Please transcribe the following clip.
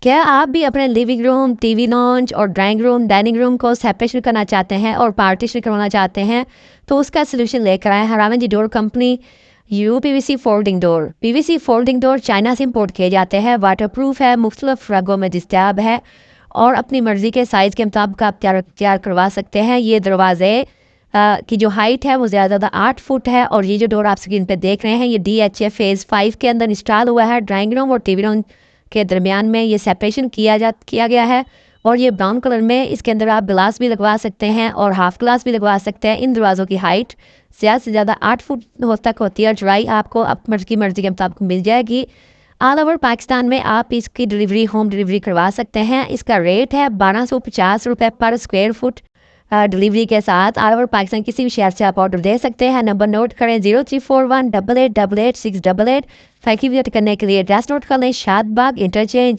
क्या आप भी अपने लिविंग रूम, टीवी लॉन्च और ड्राइंग रूम, डाइनिंग रूम को सेपरेशन करना चाहते हैं और पार्टीशन करवाना चाहते हैं? तो उसका सलूशन लेकर आए हरावन जी door company. UPVC folding door. PVC folding door China से इंपोर्ट किए जाते हैं, वाटरप्रूफ है, मुख्तलिफ रंगों में दस्तियाब है और अपनी मर्जी के साइज़ के मुताबिक आप तैयार करवा सकते हैं। ये दरवाजे की जो हाइट है वो ज़्यादा 8 फुट है और ये जो डोर आप स्क्रीन पे देख रहे हैं ये DHA फेज़ 5 के अंदर इंस्टॉल हुआ है। ड्राइंग रूम और टीवी रूम के दरमियान में ये सेपरेशन किया गया है और ये ब्राउन कलर में इसके अंदर आप ग्लास भी लगवा सकते हैं और हाफ ग्लास भी लगवा सकते हैं। इन दरवाज़ों की हाइट ज़्यादा से ज़्यादा 8 फुट तक होती है और चौड़ाई आपको अपनी मर्जी के मुताबिक मिल जाएगी। ऑल ओवर पाकिस्तान में आप इसकी डिलीवरी होम डिलीवरी करवा सकते हैं। इसका रेट है 1250 रुपये पर स्क्वायर फुट डिलीवरी के साथ। ऑल ओवर पाकिस्तान किसी भी शहर से आप ऑर्डर दे सकते हैं। नंबर नोट करें 0341 8888 688। फैक्ट्री विजिट करने के लिए एड्रेस नोट कर लें, शादबाग इंटरचेंज